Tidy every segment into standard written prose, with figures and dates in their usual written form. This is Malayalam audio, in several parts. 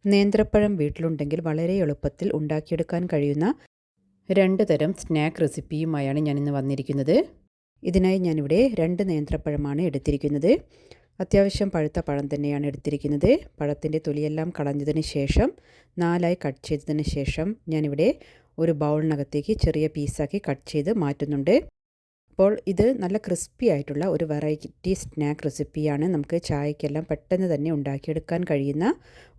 നേന്ത്രപ്പഴം വീട്ടിലുണ്ടെങ്കിൽ വളരെ എളുപ്പത്തിൽ ഉണ്ടാക്കിയെടുക്കാൻ കഴിയുന്ന 2 തരം സ്നാക്ക് റെസിപ്പിയുമായാണ് ഞാനിന്ന് വന്നിരിക്കുന്നത്. ഇതിനായി ഞാനിവിടെ 2 നേന്ത്രപ്പഴമാണ് എടുത്തിരിക്കുന്നത്. അത്യാവശ്യം പഴുത്ത പഴം തന്നെയാണ് എടുത്തിരിക്കുന്നത്. പഴത്തിൻ്റെ തൊലിയെല്ലാം കളഞ്ഞതിന് ശേഷം 4 ആയി കട്ട് ചെയ്തതിന് ശേഷം ഞാനിവിടെ ഒരു ബൗളിനകത്തേക്ക് ചെറിയ പീസാക്കി കട്ട് ചെയ്ത് മാറ്റുന്നുണ്ട്. അപ്പോൾ ഇത് നല്ല ക്രിസ്പി ആയിട്ടുള്ള ഒരു വെറൈറ്റി സ്നാക്ക് റെസിപ്പിയാണ്. നമുക്ക് ചായക്കെല്ലാം പെട്ടെന്ന് തന്നെ ഉണ്ടാക്കിയെടുക്കാൻ കഴിയുന്ന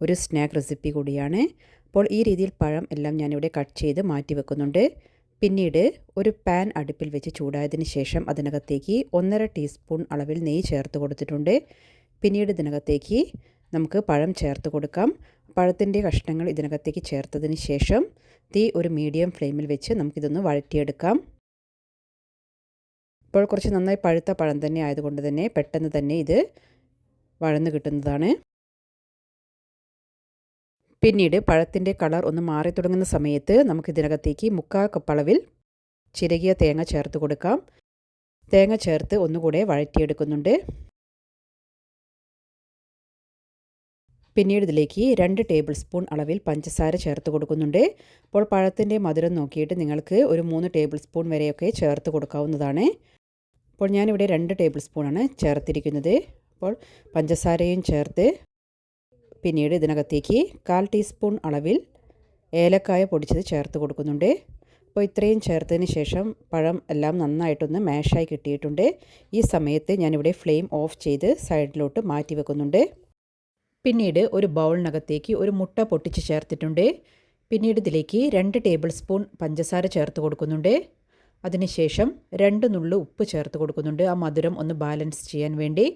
ഒരു സ്നാക്ക് റെസിപ്പി കൂടിയാണ്. അപ്പോൾ ഈ രീതിയിൽ പഴം എല്ലാം ഞാനിവിടെ കട്ട് ചെയ്ത് മാറ്റി വെക്കുന്നുണ്ട്. പിന്നീട് ഒരു പാൻ അടുപ്പിൽ വെച്ച് ചൂടായതിന് ശേഷം അതിനകത്തേക്ക് 1.5 ടീസ്പൂൺ അളവിൽ നെയ്യ് ചേർത്ത് കൊടുത്തിട്ടുണ്ട്. പിന്നീട് ഇതിനകത്തേക്ക് നമുക്ക് പഴം ചേർത്ത് കൊടുക്കാം. പഴത്തിൻ്റെ കഷ്ണങ്ങൾ ഇതിനകത്തേക്ക് ചേർത്തതിന് ശേഷം തീ ഒരു മീഡിയം ഫ്ലെയിമിൽ വെച്ച് നമുക്കിതൊന്ന് വഴറ്റിയെടുക്കാം. ഇപ്പോൾ കുറച്ച് നന്നായി പഴുത്ത പഴം തന്നെ ആയതുകൊണ്ട് തന്നെ പെട്ടെന്ന് തന്നെ ഇത് വഴന്ന് കിട്ടുന്നതാണ്. പിന്നീട് പഴത്തിൻ്റെ കളർ ഒന്ന് മാറി തുടങ്ങുന്ന സമയത്ത് നമുക്കിതിനകത്തേക്ക് 3/4 കപ്പ് അളവിൽ ചിരകിയ തേങ്ങ ചേർത്ത് കൊടുക്കാം. തേങ്ങ ചേർത്ത് ഒന്നുകൂടെ വഴറ്റിയെടുക്കുന്നുണ്ട്. പിന്നീട് ഇതിലേക്ക് 2 ടേബിൾ സ്പൂൺ അളവിൽ പഞ്ചസാര ചേർത്ത് കൊടുക്കുന്നുണ്ട്. അപ്പോൾ പഴത്തിൻ്റെ മധുരം നോക്കിയിട്ട് നിങ്ങൾക്ക് ഒരു 3 ടേബിൾ സ്പൂൺ വരെയൊക്കെ ചേർത്ത് കൊടുക്കാവുന്നതാണ്. അപ്പോൾ ഞാനിവിടെ 2 ടേബിൾ സ്പൂണാണ് ചേർത്തിരിക്കുന്നത്. അപ്പോൾ പഞ്ചസാരയും ചേർത്ത് പിന്നീട് ഇതിനകത്തേക്ക് 1/4 ടീസ്പൂൺ അളവിൽ ഏലക്കായ പൊടിച്ചത് ചേർത്ത് കൊടുക്കുന്നുണ്ട്. അപ്പോൾ ഇത്രയും ചേർത്തതിന് ശേഷം പഴം എല്ലാം നന്നായിട്ടൊന്ന് മാഷായി കിട്ടിയിട്ടുണ്ട്. ഈ സമയത്ത് ഞാനിവിടെ ഫ്ലെയിം ഓഫ് ചെയ്ത് സൈഡിലോട്ട് മാറ്റി വെക്കുന്നുണ്ട്. പിന്നീട് ഒരു ബൗളിനകത്തേക്ക് ഒരു മുട്ട പൊട്ടിച്ച് ചേർത്തിട്ടുണ്ട്. പിന്നീട് ഇതിലേക്ക് 2 ടേബിൾ സ്പൂൺ പഞ്ചസാര ചേർത്ത് കൊടുക്കുന്നുണ്ട്. അതിനുശേഷം 2 നുള്ളു ഉപ്പ് ചേർത്ത് കൊടുക്കുന്നുണ്ട്, ആ മധുരം ഒന്ന് ബാലൻസ് ചെയ്യാൻ വേണ്ടി.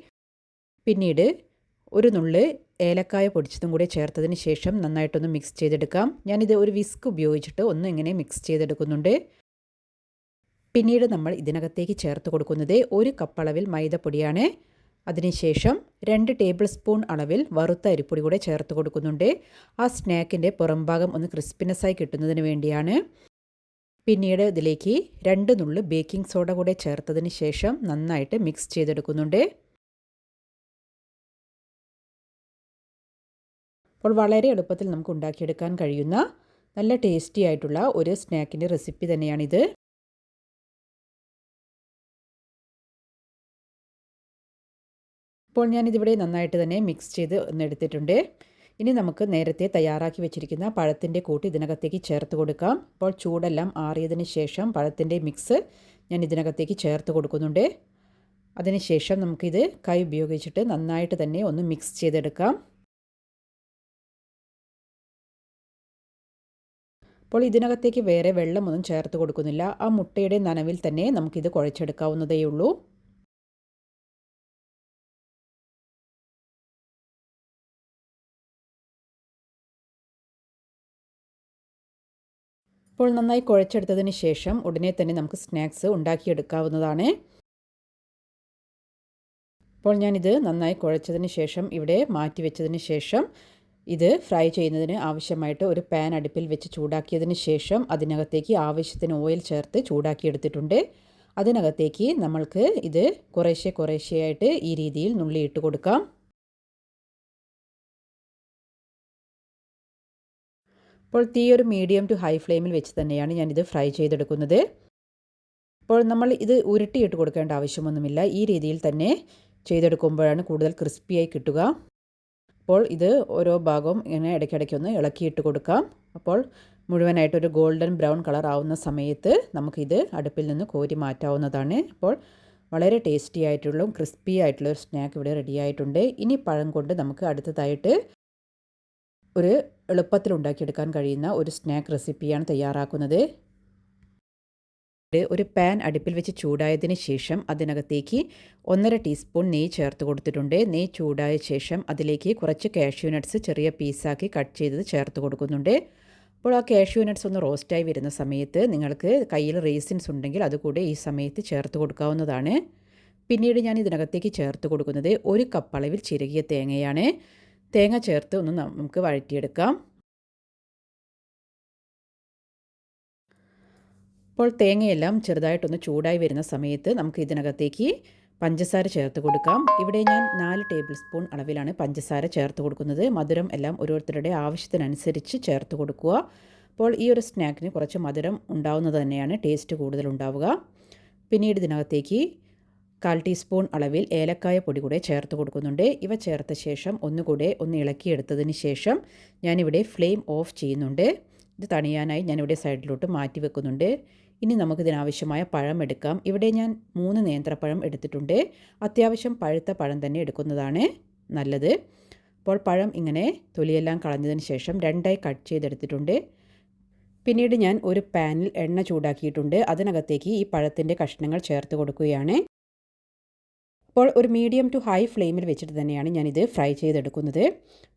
പിന്നീട് ഒരു നുള്ള് ഏലക്കായ പൊടിച്ചതും കൂടി ചേർത്തതിന് ശേഷം നന്നായിട്ടൊന്ന് മിക്സ് ചെയ്തെടുക്കാം. ഞാനിത് ഒരു വിസ്ക് ഉപയോഗിച്ചിട്ട് ഒന്ന് ഇങ്ങനെ മിക്സ് ചെയ്തെടുക്കുന്നുണ്ട്. പിന്നീട് നമ്മൾ ഇതിനകത്തേക്ക് ചേർത്ത് കൊടുക്കുന്നത് 1 കപ്പ് അളവിൽ മൈദപ്പൊടിയാണ്. അതിനുശേഷം 2 ടേബിൾ സ്പൂൺ അളവിൽ വറുത്ത അരിപ്പൊടി കൂടെ ചേർത്ത് കൊടുക്കുന്നുണ്ട്. ആ സ്നാക്കിൻ്റെ പുറംഭാഗം ഒന്ന് ക്രിസ്പിനെസ്സായി കിട്ടുന്നതിന് വേണ്ടിയാണ്. പിന്നീട് ഇതിലേക്ക് 2 നുള്ള് ബേക്കിംഗ് സോഡ കൂടെ ചേർത്തതിന് ശേഷം നന്നായിട്ട് മിക്സ് ചെയ്തെടുക്കുന്നുണ്ട്. അപ്പോൾ വളരെ എളുപ്പത്തിൽ നമുക്ക് ഉണ്ടാക്കിയെടുക്കാൻ കഴിയുന്ന നല്ല ടേസ്റ്റി ആയിട്ടുള്ള ഒരു സ്നാക്കിൻ്റെ റെസിപ്പി തന്നെയാണിത്. അപ്പോൾ ഞാനിതിവിടെ നന്നായിട്ട് തന്നെ മിക്സ് ചെയ്ത് ഒന്നെടുത്തിട്ടുണ്ട്. ഇനി നമുക്ക് നേരത്തെ തയ്യാറാക്കി വെച്ചിരിക്കുന്ന പഴത്തിൻ്റെ കൂട്ട് ഇതിനകത്തേക്ക് ചേർത്ത് കൊടുക്കാം. അപ്പോൾ ചൂടെല്ലാം ആറിയതിന് ശേഷം പഴത്തിൻ്റെ മിക്സ് ഞാൻ ഇതിനകത്തേക്ക് ചേർത്ത് കൊടുക്കുന്നുണ്ട്. അതിനുശേഷം നമുക്കിത് കൈ ഉപയോഗിച്ചിട്ട് നന്നായിട്ട് തന്നെ ഒന്ന് മിക്സ് ചെയ്തെടുക്കാം. അപ്പോൾ ഇതിനകത്തേക്ക് വേറെ വെള്ളമൊന്നും ചേർത്ത് കൊടുക്കുന്നില്ല. ആ മുട്ടയുടെ നനവിൽ തന്നെ നമുക്കിത് കുഴച്ചെടുക്കാവുന്നതേയുള്ളൂ. ഇപ്പോൾ നന്നായി കുഴച്ചെടുത്തതിന് ശേഷം ഉടനെ തന്നെ നമുക്ക് സ്നാക്സ് ഉണ്ടാക്കിയെടുക്കാവുന്നതാണ്. അപ്പോൾ ഞാനിത് നന്നായി കുഴച്ചതിന് ശേഷം ഇവിടെ മാറ്റി വെച്ചതിന് ശേഷം ഇത് ഫ്രൈ ചെയ്യുന്നതിന് ആവശ്യമായിട്ട് ഒരു പാൻ അടുപ്പിൽ വെച്ച് ചൂടാക്കിയതിന് ശേഷം അതിനകത്തേക്ക് ആവശ്യത്തിന് ഓയിൽ ചേർത്ത് ചൂടാക്കിയെടുത്തിട്ടുണ്ട്. അതിനകത്തേക്ക് നമ്മൾക്ക് ഇത് കുറേശ്ശെയായിട്ട് ഈ രീതിയിൽ നുള്ളിയിട്ട് കൊടുക്കാം. അപ്പോൾ തീ ഒരു മീഡിയം ടു ഹൈ ഫ്ലെയിമിൽ വെച്ച് തന്നെയാണ് ഞാനിത് ഫ്രൈ ചെയ്തെടുക്കുന്നത്. അപ്പോൾ നമ്മൾ ഇത് ഉരുട്ടിയിട്ട് കൊടുക്കേണ്ട ആവശ്യമൊന്നുമില്ല. ഈ രീതിയിൽ തന്നെ ചെയ്തെടുക്കുമ്പോഴാണ് കൂടുതൽ ക്രിസ്പിയായി കിട്ടുക. അപ്പോൾ ഇത് ഓരോ ഭാഗവും ഇങ്ങനെ ഇടയ്ക്കിടയ്ക്കൊന്ന് ഇളക്കിയിട്ട് കൊടുക്കാം. അപ്പോൾ മുഴുവനായിട്ടൊരു ഗോൾഡൻ ബ്രൗൺ കളർ ആവുന്ന സമയത്ത് നമുക്കിത് അടുപ്പിൽ നിന്ന് കോരി മാറ്റാവുന്നതാണ്. അപ്പോൾ വളരെ ടേസ്റ്റി ആയിട്ടുള്ള ക്രിസ്പി ആയിട്ടുള്ള ഒരു സ്നാക്ക് ഇവിടെ റെഡി ആയിട്ടുണ്ട്. ഇനി പഴം കൊണ്ട് നമുക്ക് അടുത്തതായിട്ട് ഒരു എളുപ്പത്തിൽ ഉണ്ടാക്കിയെടുക്കാൻ കഴിയുന്ന ഒരു സ്നാക്ക് റെസിപ്പിയാണ് തയ്യാറാക്കുന്നത്. ഒരു പാൻ അടുപ്പിൽ വെച്ച് ചൂടായതിന് ശേഷം അതിനകത്തേക്ക് 1.5 ടീസ്പൂൺ നെയ്യ് ചേർത്ത് കൊടുത്തിട്ടുണ്ട്. നെയ്യ് ചൂടായ ശേഷം അതിലേക്ക് കുറച്ച് കാഷ്യൂ നട്ട്സ് ചെറിയ പീസാക്കി കട്ട് ചെയ്തത് ചേർത്ത് കൊടുക്കുന്നുണ്ട്. അപ്പോൾ ആ കാഷ്യൂ നട്ട്സ് ഒന്ന് റോസ്റ്റായി വരുന്ന സമയത്ത് നിങ്ങൾക്ക് കയ്യിൽ റേസിൻസ് ഉണ്ടെങ്കിൽ അതുകൂടെ ഈ സമയത്ത് ചേർത്ത് കൊടുക്കാവുന്നതാണ്. പിന്നീട് ഞാൻ ഇതിനകത്തേക്ക് ചേർത്ത് കൊടുക്കുന്നത് 1 കപ്പ് അളവിൽ ചിരകിയ തേങ്ങയാണ്. തേങ്ങ ചേർത്ത് ഒന്ന് നമുക്ക് വഴറ്റിയെടുക്കാം. അപ്പോൾ തേങ്ങയെല്ലാം ചെറുതായിട്ടൊന്ന് ചൂടായി വരുന്ന സമയത്ത് നമുക്ക് ഇതിനകത്തേക്ക് പഞ്ചസാര ചേർത്ത് കൊടുക്കാം. ഇവിടെ ഞാൻ 4 ടേബിൾ സ്പൂൺ അളവിലാണ് പഞ്ചസാര ചേർത്ത് കൊടുക്കുന്നത്. മധുരം എല്ലാം ഓരോരുത്തരുടെ ആവശ്യത്തിനനുസരിച്ച് ചേർത്ത് കൊടുക്കുക. അപ്പോൾ ഈ ഒരു സ്നാക്കിന് കുറച്ച് മധുരം ഉണ്ടാവുന്നത് തന്നെയാണ് ടേസ്റ്റ് കൂടുതലുണ്ടാവുക. പിന്നീട് ഇതിനകത്തേക്ക് 1/4 ടീസ്പൂൺ അളവിൽ ഏലക്കായ പൊടി കൂടെ ചേർത്ത് കൊടുക്കുന്നുണ്ട്. ഇവ ചേർത്ത ശേഷം ഒന്നുകൂടെ ഒന്ന് ഇളക്കിയെടുത്തതിന് ശേഷം ഞാനിവിടെ ഫ്ലെയിം ഓഫ് ചെയ്യുന്നുണ്ട്. ഇത് തണിയാനായി ഞാനിവിടെ സൈഡിലോട്ട് മാറ്റി വെക്കുന്നുണ്ട്. ഇനി നമുക്കിതിനാവശ്യമായ പഴം എടുക്കാം. ഇവിടെ ഞാൻ 3 നേന്ത്രപ്പഴം എടുത്തിട്ടുണ്ട്. അത്യാവശ്യം പഴുത്ത പഴം തന്നെ എടുക്കുന്നതാണ് നല്ലത്. അപ്പോൾ പഴം ഇങ്ങനെ തൊലിയെല്ലാം കളഞ്ഞതിന് ശേഷം 2ആയി കട്ട് ചെയ്തെടുത്തിട്ടുണ്ട്. പിന്നീട് ഞാൻ ഒരു പാനിൽ എണ്ണ ചൂടാക്കിയിട്ടുണ്ട്. അതിനകത്തേക്ക് ഈ പഴത്തിൻ്റെ കഷ്ണങ്ങൾ ചേർത്ത് കൊടുക്കുകയാണ്. അപ്പോൾ ഒരു മീഡിയം ടു ഹൈ ഫ്ലെയിമിൽ വെച്ചിട്ട് തന്നെയാണ് ഞാനിത് ഫ്രൈ ചെയ്തെടുക്കുന്നത്.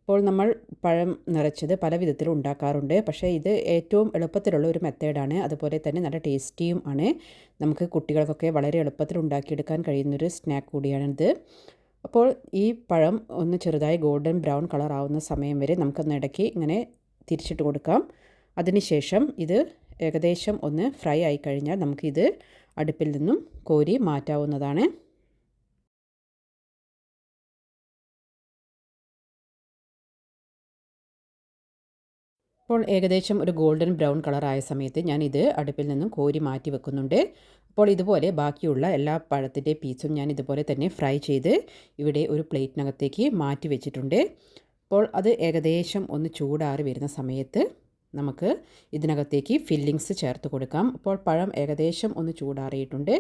അപ്പോൾ നമ്മൾ പഴം നിറച്ചത് പല വിധത്തിലും ഉണ്ടാക്കാറുണ്ട്. പക്ഷേ ഇത് ഏറ്റവും എളുപ്പത്തിലുള്ള ഒരു മെത്തേഡാണ്. അതുപോലെ തന്നെ നല്ല ടേസ്റ്റിയും ആണ്. നമുക്ക് കുട്ടികൾക്കൊക്കെ വളരെ എളുപ്പത്തിൽ ഉണ്ടാക്കിയെടുക്കാൻ കഴിയുന്നൊരു സ്നാക്ക് കൂടിയാണിത്. അപ്പോൾ ഈ പഴം ഒന്ന് ചെറുതായി ഗോൾഡൻ ബ്രൗൺ കളർ ആവുന്ന സമയം വരെ നമുക്കൊന്ന് ഇടയ്ക്ക് ഇങ്ങനെ തിരിച്ചിട്ട് കൊടുക്കാം. അതിനുശേഷം ഇത് ഏകദേശം ഒന്ന് ഫ്രൈ ആയി കഴിഞ്ഞാൽ നമുക്കിത് അടുപ്പിൽ നിന്നും കോരി മാറ്റാവുന്നതാണ്. അപ്പോൾ ഏകദേശം ഒരു ഗോൾഡൻ ബ്രൗൺ കളറായ സമയത്ത് ഞാനിത് അടുപ്പിൽ നിന്നും കോരി മാറ്റി വെക്കുന്നുണ്ട്. അപ്പോൾ ഇതുപോലെ ബാക്കിയുള്ള എല്ലാ പഴത്തിൻ്റെ പീസും ഞാൻ ഇതുപോലെ തന്നെ ഫ്രൈ ചെയ്ത് ഇവിടെ ഒരു പ്ലേറ്റിനകത്തേക്ക് മാറ്റി വെച്ചിട്ടുണ്ട്. അപ്പോൾ അത് ഏകദേശം ഒന്ന് ചൂടാറി വരുന്ന സമയത്ത് നമുക്ക് ഇതിനകത്തേക്ക് ഫില്ലിങ്സ് ചേർത്ത് കൊടുക്കാം. അപ്പോൾ പഴം ഏകദേശം ഒന്ന് ചൂടാറിയിട്ടുണ്ട്.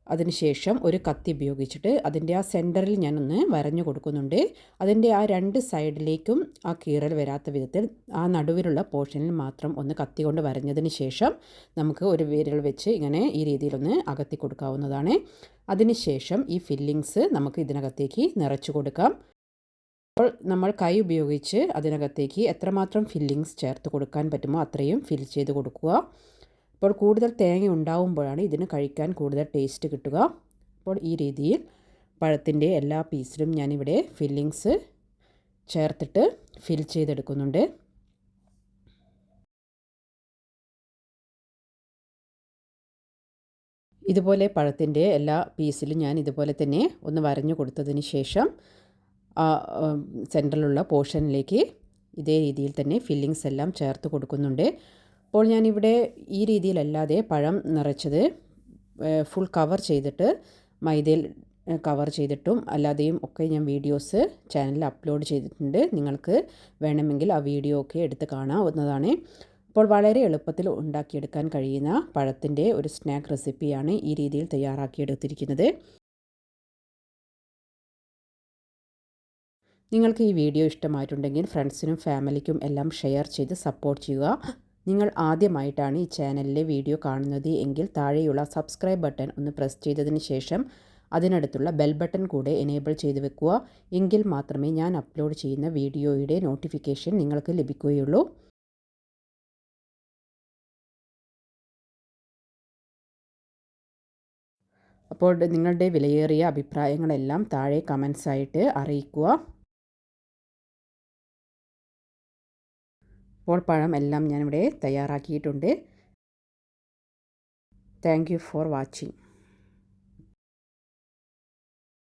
അതിനുശേഷം ഒരു കത്തി ഉപയോഗിച്ചിട്ട് അതിൻ്റെ ആ സെൻറ്ററിൽ ഞാനൊന്ന് വരഞ്ഞു കൊടുക്കുന്നുണ്ട്. അതിൻ്റെ ആ 2 സൈഡിലേക്കും ആ കീറൽ വരാത്ത വിധത്തിൽ ആ നടുവിലുള്ള പോർഷനിൽ മാത്രം ഒന്ന് കത്തി കൊണ്ട് വരഞ്ഞതിന് ശേഷം നമുക്ക് ഒരു വിരൽ വെച്ച് ഇങ്ങനെ ഈ രീതിയിലൊന്ന് അകത്തി കൊടുക്കാവുന്നതാണ്. അതിനുശേഷം ഈ ഫില്ലിങ്സ് നമുക്ക് ഇതിനകത്തേക്ക് നിറച്ചു കൊടുക്കാം. അപ്പോൾ നമ്മൾ കൈ ഉപയോഗിച്ച് അതിനകത്തേക്ക് എത്രമാത്രം ഫില്ലിങ്സ് ചേർത്ത് കൊടുക്കാൻ പറ്റുമോ അത്രയും ഫിൽ ചെയ്ത് കൊടുക്കുക. അപ്പോൾ കൂടുതൽ തേങ്ങ ഉണ്ടാവുമ്പോഴാണ് ഇതിന് കഴിക്കാൻ കൂടുതൽ ടേസ്റ്റ് കിട്ടുക. അപ്പോൾ ഈ രീതിയിൽ പഴത്തിൻ്റെ എല്ലാ പീസിലും ഞാനിവിടെ ഫില്ലിങ്സ് ചേർത്തിട്ട് ഫിൽ ചെയ്തെടുക്കുന്നുണ്ട്. ഇതുപോലെ പഴത്തിൻ്റെ എല്ലാ പീസിലും ഞാൻ ഇതുപോലെ തന്നെ ഒന്ന് വരഞ്ഞു കൊടുത്തതിന് ശേഷം സെൻറ്ററിലുള്ള പോർഷനിലേക്ക് ഇതേ രീതിയിൽ തന്നെ ഫില്ലിങ്സ് എല്ലാം ചേർത്ത് കൊടുക്കുന്നുണ്ട്. അപ്പോൾ ഞാനിവിടെ ഈ രീതിയിലല്ലാതെ പഴം നിറച്ചത് ഫുൾ കവർ ചെയ്തിട്ട് മൈദയിൽ കവർ ചെയ്തിട്ടും അല്ലാതെയും ഒക്കെ ഞാൻ വീഡിയോസ് ചാനലിൽ അപ്ലോഡ് ചെയ്തിട്ടുണ്ട്. നിങ്ങൾക്ക് വേണമെങ്കിൽ ആ വീഡിയോ ഒക്കെ എടുത്ത് കാണാവുന്നതാണ്. അപ്പോൾ വളരെ എളുപ്പത്തിൽ ഉണ്ടാക്കിയെടുക്കാൻ കഴിയുന്ന പഴത്തിൻ്റെ ഒരു സ്നാക്ക് റെസിപ്പിയാണ് ഈ രീതിയിൽ തയ്യാറാക്കിയെടുത്തിരിക്കുന്നത്. നിങ്ങൾക്ക് ഈ വീഡിയോ ഇഷ്ടമായിട്ടുണ്ടെങ്കിൽ ഫ്രണ്ട്സിനും ഫാമിലിക്കും എല്ലാം ഷെയർ ചെയ്ത് സപ്പോർട്ട് ചെയ്യുക. നിങ്ങൾ ആദ്യമായിട്ടാണ് ഈ ചാനലിലെ വീഡിയോ കാണുന്നത് എങ്കിൽ താഴെയുള്ള സബ്സ്ക്രൈബ് ബട്ടൺ ഒന്ന് പ്രസ് ചെയ്തതിന് ശേഷം അതിനടുത്തുള്ള ബെൽ ബട്ടൺ കൂടെ എനേബിൾ ചെയ്ത് വെക്കുക. എങ്കിൽ മാത്രമേ ഞാൻ അപ്ലോഡ് ചെയ്യുന്ന വീഡിയോയുടെ നോട്ടിഫിക്കേഷൻ നിങ്ങൾക്ക് ലഭിക്കുകയുള്ളൂ. അപ്പോൾ നിങ്ങളുടെ വിലയേറിയ അഭിപ്രായങ്ങളെല്ലാം താഴെ കമൻസ് ആയിട്ട് അറിയിക്കുക. അപ്പോൾ പഴം എല്ലാം ഞാനിവിടെ തയ്യാറാക്കിയിട്ടുണ്ട്. Thank you for watching.